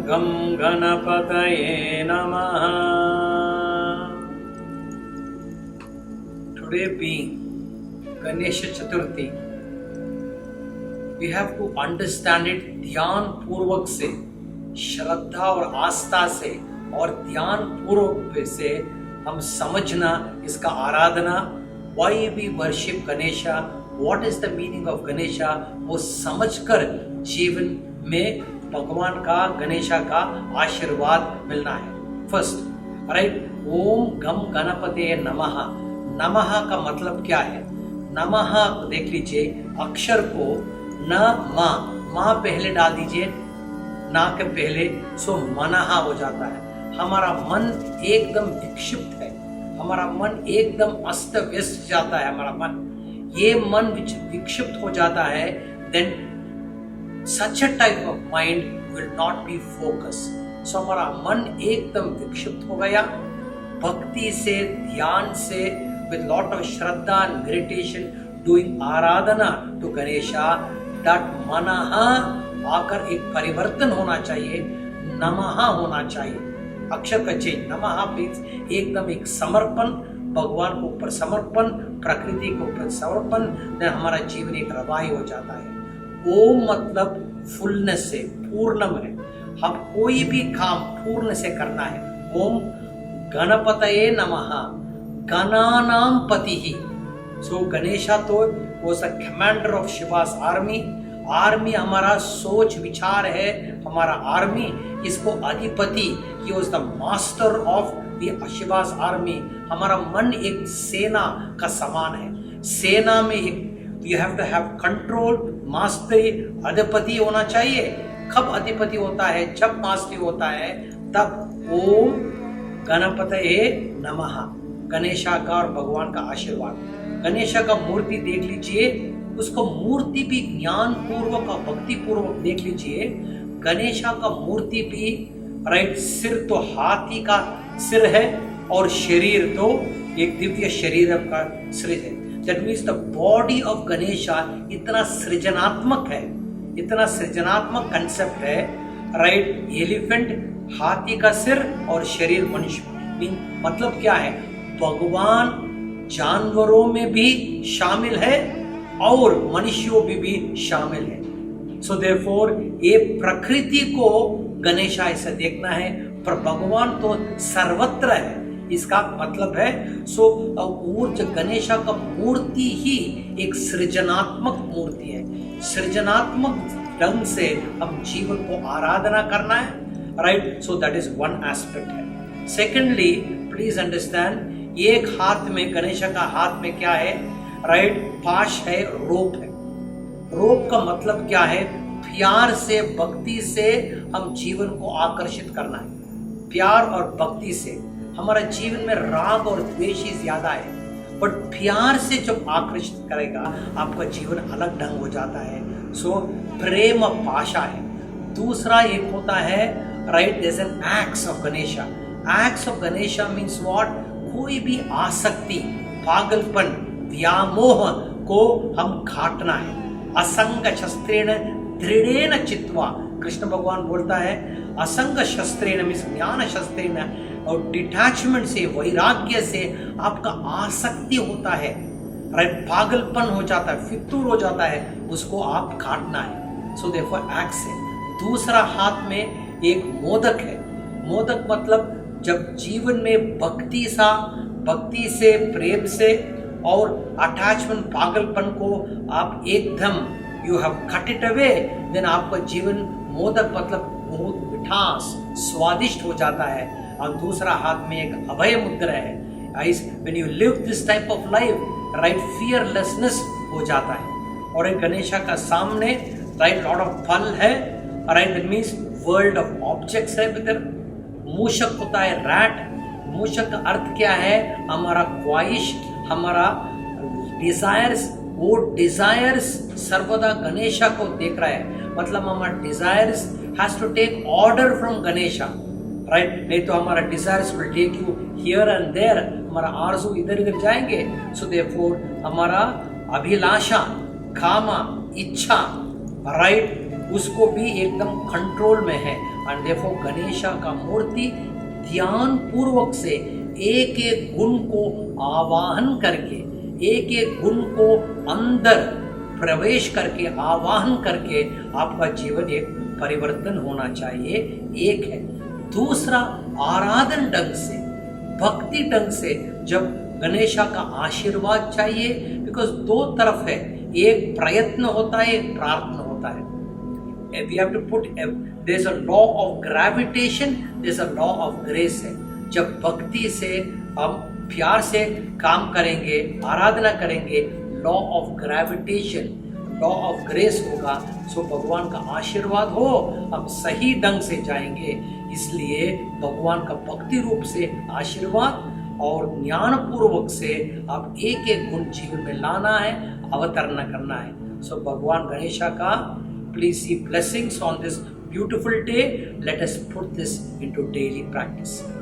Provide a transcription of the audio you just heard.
गं गणपतये नमः. Today being Ganesh Chaturthi, we have to understand it ध्यान पूर्वक से, श्रद्धा और आस्था से और ध्यान पूर्वक से हम समझना इसका आराधना. Why we worship Ganesha, what is the meaning of Ganesha, वो समझकर जीवन में भगवान का गणेशा का आशीर्वाद मिलना है. फर्स्ट राइट, ओम गम गणपते नमः. नमः का मतलब क्या है? नमः देख लीजिए, अक्षर को न माँ पहले डाल दीजिए, ना के पहले, सो मनः हो जाता है. हमारा मन एकदम विक्षिप्त है, हमारा मन एकदम अस्त व्यस्त जाता है. हमारा मन, ये मन विक्षिप्त हो जाता है, then such a type of mind will not be focused. So हमारा मन एकदम विक्षिप्त हो गया. भक्ति से, ध्यान से, with lot of Shraddha and meditation, doing Aradhana to Ganesha, that मनः आकर एक परिवर्तन होना चाहिए, नमः होना चाहिए. अक्षर का चेंज, नमः मीन्स एकदम एक समर्पण, भगवान को ऊपर समर्पण, प्रकृति को ऊपर समर्पण, देन हमारा जीवन एक रवाई हो जाता है. ओम मतलब फुलनेस से, पूर्णम है. हम कोई भी काम पूर्ण से करना है. ओम गणपतये नमः, गणानाम पतिः. सो गणेशा तो was the commander of Shivas army. Army हमारा सोच विचार है, हमारा आर्मी. इसको अधिपति, he was the master of the Shivas army. हमारा मन एक सेना का समान है. सेना में एक you have to have control, mastery, अधिपति होना चाहिए. कब अधिपति होता है? जब मास्टरी होता है, तब ओम गणपतये नमः, गणेशा का और भगवान का आशीर्वाद. गणेशा का मूर्ति देख लीजिए, उसको मूर्ति भी ज्ञान पूर्वक और भक्ति पूर्वक देख लीजिए. गणेशा का मूर्ति भी राइट, सिर तो हाथी का सिर है और शरीर तो एक दिव्य शरीर का सिर है. That means the body of Ganesha इतना सृजनात्मक है, इतना सृजनात्मक कंसेप्ट है. राइट, एलिफेंट, हाथी का सिर और शरीर मनुष्य. मतलब क्या है? भगवान जानवरों में भी शामिल है और मनुष्यों में भी शामिल है. So therefore ये प्रकृति को गणेशा ऐसा देखना है, पर भगवान तो सर्वत्र है, इसका मतलब है. सो ऊर्ज गणेशा का मूर्ति ही एक सृजनात्मक मूर्ति है. सृजनात्मक ढंग से हम जीवन को आराधना करना है. Right, so that is one aspect है. सेकेंडली, प्लीज अंडरस्टैंड, एक हाथ में, गणेशा का हाथ में क्या है? राइट, पाश है, रोप है. रोप का मतलब क्या है? प्यार से, भक्ति से हम जीवन को आकर्षित करना है. प्यार और भक्ति से. हमारा जीवन में राग और द्वेष ही ज्यादा है, बट प्यार से जब आकर्षित करेगा आपका जीवन अलग ढंग हो जाता है. सो प्रेम पाशा है. दूसरा एक होता है right, there is an axe of Ganesha. Axe of Ganesha means what? कोई भी आसक्ति, पागलपन, व्यामोह को हम घाटना है. असंग शस्त्रेण दृढ़ेन चित्वा, कृष्ण भगवान बोलता है असंग शस्त्रेण मीन्स ज्ञान शस्त्रेण, और डिटैचमेंट से, वैराग्य से आपका आसक्ति होता है. राइट, पागलपन हो जाता है, फितूर हो जाता है, उसको आप काटना है. सो देखो एक्स है. दूसरा हाथ में एक मोदक है. मोदक मतलब जब जीवन में भक्ति से, प्रेम से और अटैचमेंट, पागलपन को आप एकदम you have cut it away, then आपका जीवन, मोदक मतलब बहुत मिठास, स्वादिष्ट हो जाता है. और दूसरा हाथ में एक अभय मुद्रा है. When you live this type of life, right, fearlessness हो जाता है. और एक गणेशा का सामने राइट लॉट ऑफ फल है. Right, that means world of objects है. इधर मूषक होता है, रैट. मूषक का अर्थ क्या है? हमारा ख्वाहिश, हमारा डिजायर्स. वो डिजायर्स सर्वदा गणेशा को देख रहा है. मतलब हमारा desires has to take order from Ganesha. Right, नहीं तो हमारा desires will take you here and there. हमारा आरज़ू इधर इधर जाएंगे. सो देयरफॉर हमारा अभिलाषा, कामा, इच्छा, राइट, उसको भी एकदम कंट्रोल में है। एंड देखो गणेशा का मूर्ति ध्यान पूर्वक से एक एक गुण को आवाहन करके, एक एक गुण को अंदर प्रवेश करके आवाहन करके आपका जीवन एक परिवर्तन होना चाहिए। एक है। दूसरा, आराधन ढंग से, भक्ति ढंग से जब गणेशा का आशीर्वाद चाहिए, बिकॉज दो तरफ है, एक प्रयत्न होता है, एक प्रार्थना होता है। We have to put, there's a law of gravitation, there's a law of grace है। जब भक्ति से हम प्यार से काम करेंगे, आराधना करेंगे, law of gravitation, law of grace होगा। सो भगवान का आशीर्वाद हो, हम सही ढंग से जाएंगे। इसलिए भगवान का भक्ति रूप से आशीर्वाद और ज्ञान पूर्वक से आप एक एक गुण जीवन में लाना है, अवतरण करना है। सो भगवान गणेशा का please see blessings on this beautiful day. Let us put this into daily practice.